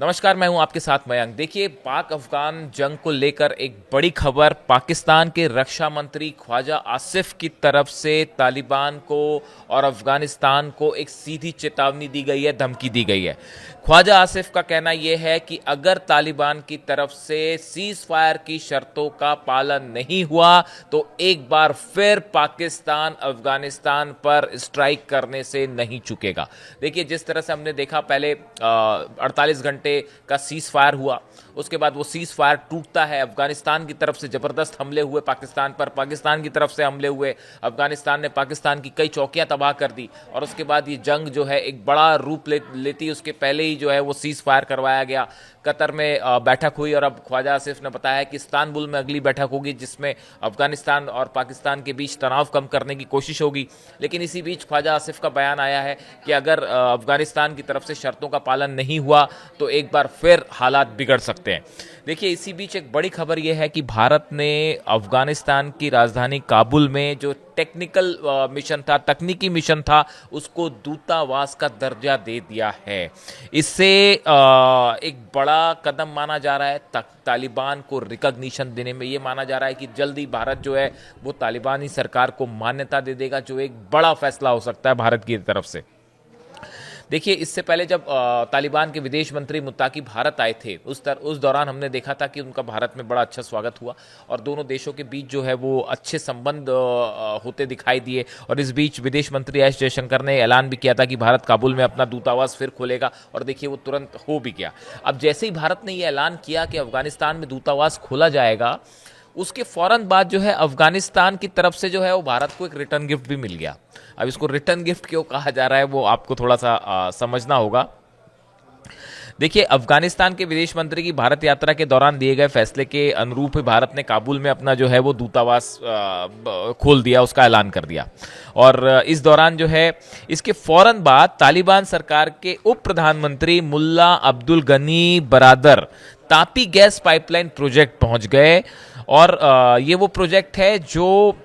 नमस्कार, मैं हूं आपके साथ मयंक। देखिए, पाक अफगान जंग को लेकर एक बड़ी खबर पाकिस्तान के रक्षा मंत्री ख्वाजा आसिफ की तरफ से तालिबान को और अफगानिस्तान को एक सीधी चेतावनी दी गई है, धमकी दी गई है। ख्वाजा आसिफ का कहना यह है कि अगर तालिबान की तरफ से सीज फायर की शर्तों का पालन नहीं हुआ तो एक बार फिर पाकिस्तान अफगानिस्तान पर स्ट्राइक करने से नहीं चूकेगा। देखिए, जिस तरह से हमने देखा पहले 48 घंटे का सीज फायर हुआ, उसके बाद वो सीज फायर टूटता है। अफगानिस्तान की तरफ से जबरदस्त हमले हुए पाकिस्तान पर, पाकिस्तान की तरफ से हमले हुए, अफगानिस्तान ने पाकिस्तान की कई चौकियां तबाह कर दी और उसके बाद ये जंग जो है एक बड़ा रूप लेती। उसके पहले ही जो है वो सीज फायर करवाया गया। कतर में बैठक हुई और अब ख्वाजा आसिफ ने बताया कि इस्तांबुल में अगली बैठक होगी जिसमें अफगानिस्तान और पाकिस्तान के बीच तनाव कम करने की कोशिश होगी। लेकिन इसी बीच ख्वाजा आसिफ का बयान आया है कि अगर अफगानिस्तान की तरफ से शर्तों का पालन नहीं हुआ तो एक बार फिर हालात बिगड़ सकते हैं। देखिए, इसी बीच एक बड़ी खबर यह है कि भारत ने अफगानिस्तान की राजधानी काबुल में जो टेक्निकल मिशन था, तकनीकी मिशन था, उसको दूतावास का दर्जा दे दिया है। इससे एक बड़ा कदम माना जा रहा है तालिबान को रिकॉग्निशन देने में। ये माना जा रहा है कि जल्दी भारत जो है वो तालिबानी सरकार को मान्यता दे देगा, जो एक बड़ा फैसला हो सकता है भारत की तरफ से। देखिए, इससे पहले जब तालिबान के विदेश मंत्री मुत्ताकी भारत आए थे, उस दौरान हमने देखा था कि उनका भारत में बड़ा अच्छा स्वागत हुआ और दोनों देशों के बीच जो है वो अच्छे संबंध होते दिखाई दिए। और इस बीच विदेश मंत्री एस जयशंकर ने ऐलान भी किया था कि भारत काबुल में अपना दूतावास फिर खोलेगा और देखिए वो तुरंत हो भी गया। अब जैसे ही भारत ने ये ऐलान किया कि अफगानिस्तान में दूतावास खोला जाएगा, उसके फौरन बाद जो है अफगानिस्तान की तरफ से जो है वो भारत को एक रिटर्न गिफ्ट भी मिल गया। अब इसको रिटर्न गिफ्ट क्यों कहा जा रहा है वो आपको थोड़ा सा समझना होगा। देखिए, अफगानिस्तान के विदेश मंत्री की भारत यात्रा के दौरान दिए गए फैसले के अनुरूप भारत ने काबुल में अपना जो है वो दूतावास खोल दिया, उसका ऐलान कर दिया। और इस दौरान जो है इसके फौरन बाद तालिबान सरकार के उप प्रधानमंत्री मुल्ला Abdul Ghani Baradar Tapi gas pipeline project पहुंच गए। और ये वो प्रोजेक्ट है जो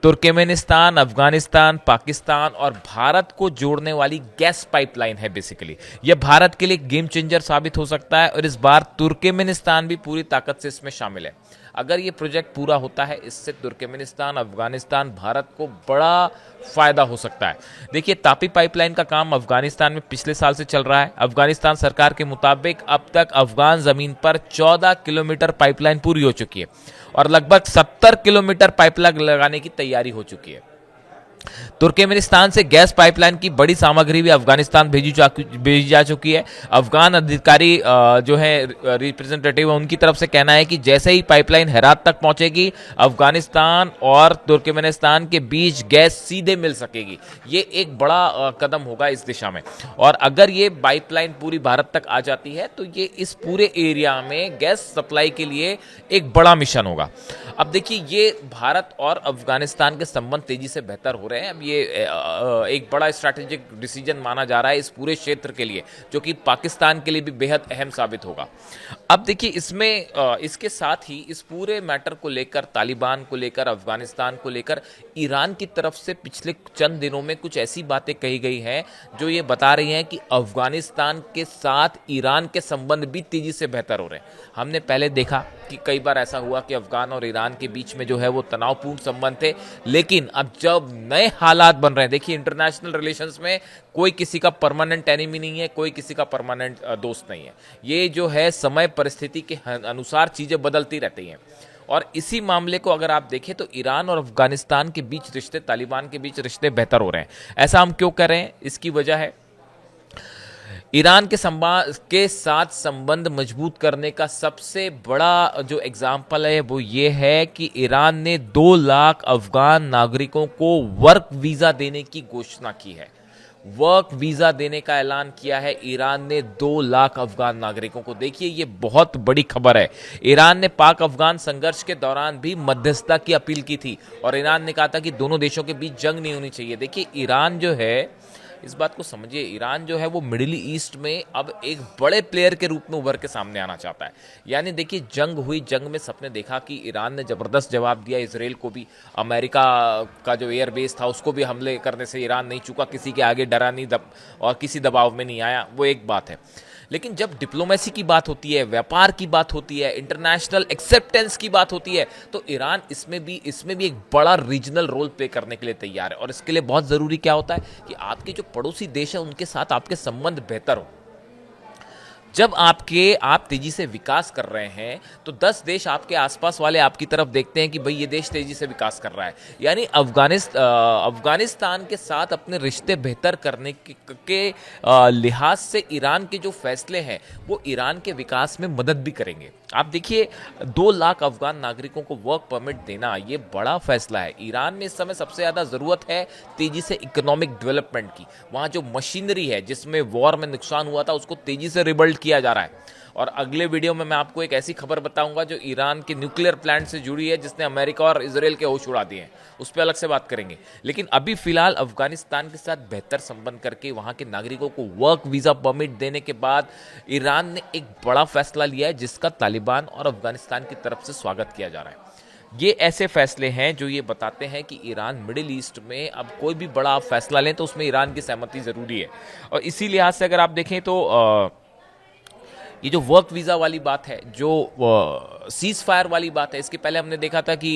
तुर्कमेनिस्तान, अफगानिस्तान, पाकिस्तान और भारत को जोड़ने वाली गैस पाइपलाइन है। बेसिकली यह भारत के लिए गेम चेंजर साबित हो सकता है और इस बार तुर्कमेनिस्तान भी पूरी ताकत से इसमें शामिल है। अगर ये प्रोजेक्ट पूरा होता है, इससे तुर्कमेनिस्तान, अफगानिस्तान, भारत को बड़ा फायदा हो सकता है। देखिए, तापी पाइपलाइन का काम अफगानिस्तान में पिछले साल से चल रहा है। अफगानिस्तान सरकार के मुताबिक अब तक अफगान जमीन पर 14 किलोमीटर पाइपलाइन पूरी हो चुकी है और लगभग 70 किलोमीटर पाइपलाइन लगाने की तैयारी हो चुकी है। तुर्कमेनिस्तान से गैस पाइपलाइन की बड़ी सामग्री भी अफगानिस्तान भेजी जा चुकी है। अफगान अधिकारी जो है रिप्रेजेंटेटिव, उनकी तरफ से कहना है कि जैसे ही पाइपलाइन हेरात तक पहुंचेगी, अफगानिस्तान और तुर्कमेनिस्तान के बीच गैस सीधे मिल सकेगी। ये एक बड़ा कदम होगा इस दिशा में। और अगर ये पाइपलाइन पूरी भारत तक आ जाती है तो ये इस पूरे एरिया में गैस सप्लाई के लिए एक बड़ा मिशन होगा। अब देखिए, ये भारत और अफगानिस्तान के संबंध तेजी से बेहतर हो रहे हैं। अब ये एक बड़ा स्ट्रैटेजिक डिसीजन माना जा रहा है इस पूरे क्षेत्र के लिए, जो कि पाकिस्तान के लिए भी बेहद अहम साबित होगा। अब देखिए, इसमें इसके साथ ही इस पूरे मैटर को लेकर, तालिबान को लेकर, अफगानिस्तान को लेकर ईरान की तरफ से पिछले चंद दिनों में कुछ ऐसी बातें कही गई हैं जो ये बता रही हैं कि अफगानिस्तान के साथ ईरान के संबंध भी तेजी से बेहतर हो रहे हैं। हमने पहले देखा कि कई बार ऐसा हुआ कि अफगान और ईरान के बीच में जो है वो तनावपूर्ण संबंध थे, लेकिन अब जब नए हालात बन रहे हैं, देखिए इंटरनेशनल रिलेशंस में कोई किसी का परमानेंट एनिमी नहीं है, कोई किसी का परमानेंट दोस्त नहीं है। ये जो है समय परिस्थिति के अनुसार चीजें बदलती रहती हैं। और इसी मामले को अगर आप देखें तो ईरान और अफगानिस्तान के बीच रिश्ते, तालिबान के बीच रिश्ते बेहतर हो रहे हैं। ऐसा हम क्यों कर रहे हैं? इसकी वजह है ईरान के साथ संबंध मजबूत करने का सबसे बड़ा जो एग्जाम्पल है वो ये है कि ईरान ने 2 लाख अफगान नागरिकों को वर्क वीजा देने की घोषणा की है। वर्क वीजा देने का ऐलान किया है ईरान ने 2 लाख अफगान नागरिकों को। देखिए, ये बहुत बड़ी खबर है। ईरान ने पाक अफगान संघर्ष के दौरान भी मध्यस्थता की अपील की थी और ईरान ने कहा था कि दोनों देशों के बीच जंग नहीं होनी चाहिए। देखिए, ईरान जो है, इस बात को समझिए, ईरान जो है वो मिडिल ईस्ट में अब एक बड़े प्लेयर के रूप में उभर के सामने आना चाहता है। यानी देखिए, जंग हुई, जंग में सबने देखा कि ईरान ने जबरदस्त जवाब दिया इसराइल को भी। अमेरिका का जो एयरबेस था उसको भी हमले करने से ईरान नहीं चूका, किसी के आगे डरा नहीं और किसी दबाव में नहीं आया, वो एक बात है। लेकिन जब डिप्लोमेसी की बात होती है, व्यापार की बात होती है, इंटरनेशनल एक्सेप्टेंस की बात होती है, तो ईरान इसमें भी एक बड़ा रीजनल रोल प्ले करने के लिए तैयार है। और इसके लिए बहुत ज़रूरी क्या होता है कि आपके जो पड़ोसी देश है उनके साथ आपके संबंध बेहतर हो। जब आप तेजी से विकास कर रहे हैं तो 10 देश आपके आसपास वाले आपकी तरफ देखते हैं कि भाई ये देश तेजी से विकास कर रहा है। यानी अफगानिस्तान के साथ अपने रिश्ते बेहतर करने के लिहाज से ईरान के जो फैसले हैं वो ईरान के विकास में मदद भी करेंगे। आप देखिए, 2 लाख अफगान नागरिकों को वर्क परमिट देना ये बड़ा फैसला है। ईरान में इस समय सबसे ज़्यादा ज़रूरत है तेजी से इकोनॉमिक डेवलपमेंट की। वहाँ जो मशीनरी है जिसमें वॉर में नुकसान हुआ था उसको तेजी से रिबिल्ड किया जा रहा है। और अगले वीडियो में मैं आपको एक ऐसी खबर बताऊंगा जो ईरान के न्यूक्लियर प्लांट से जुड़ी है, जिसने अमेरिका और इजराइल के होश उड़ा दिए हैं। उस पर अलग से बात करेंगे। लेकिन अभी फिलहाल अफगानिस्तान के साथ बेहतर संबंध करके वहां के नागरिकों को वर्क वीजा परमिट देने के बाद ईरान ने एक बड़ा फैसला लिया है जिसका तालिबान और अफगानिस्तान की तरफ से स्वागत किया जा रहा है। ये ऐसे फैसले हैं जो ये बताते हैं कि ईरान मिडिल ईस्ट में अब कोई भी बड़ा फैसला लें तो उसमें ईरान की सहमति जरूरी है। और इसी लिहाज से अगर आप देखें तो ये जो वर्क वीज़ा वाली बात है, जो सीज फायर वाली बात है, इसके पहले हमने देखा था कि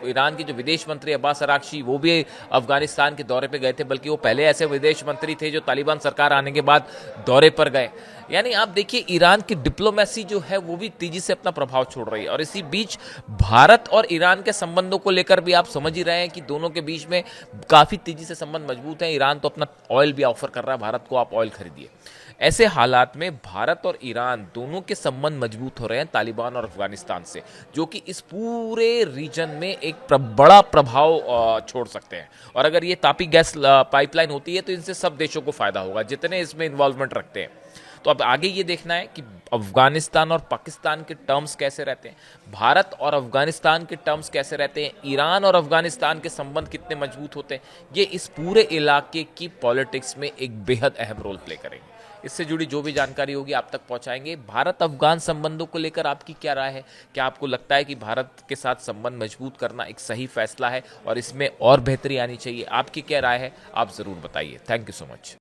ईरान के जो विदेश मंत्री अब्बास अरागची वो भी अफगानिस्तान के दौरे पे गए थे, बल्कि वो पहले ऐसे विदेश मंत्री थे जो तालिबान सरकार आने के बाद दौरे पर गए। यानी आप देखिए, ईरान की डिप्लोमेसी जो है वो भी तेजी से अपना प्रभाव छोड़ रही है। और इसी बीच भारत और ईरान के संबंधों को लेकर भी आप समझ ही रहे हैं कि दोनों के बीच में काफ़ी तेजी से संबंध मजबूत हैं। ईरान तो अपना ऑयल भी ऑफर कर रहा है भारत को, आप ऑयल खरीदिए। ऐसे हालात में भारत और ईरान दोनों के संबंध मजबूत हो रहे हैं तालिबान और अफगानिस्तान से, जो कि इस पूरे रीजन में एक बड़ा प्रभाव छोड़ सकते हैं। और अगर ये तापी गैस पाइपलाइन होती है तो इनसे सब देशों को फायदा होगा जितने इसमें इन्वॉल्वमेंट रखते हैं। तो अब आगे ये देखना है कि अफगानिस्तान और पाकिस्तान के टर्म्स कैसे रहते हैं, भारत और अफगानिस्तान के टर्म्स कैसे रहते हैं, ईरान और अफगानिस्तान के संबंध कितने मजबूत होते हैं। ये इस पूरे इलाके की पॉलिटिक्स में एक बेहद अहम रोल प्ले करेंगे। इससे जुड़ी जो भी जानकारी होगी आप तक पहुंचाएंगे। भारत अफगान संबंधों को लेकर आपकी क्या राय है? क्या आपको लगता है कि भारत के साथ संबंध मजबूत करना एक सही फैसला है और इसमें और बेहतरी आनी चाहिए? आपकी क्या राय है? आप जरूर बताइए। Thank you so much.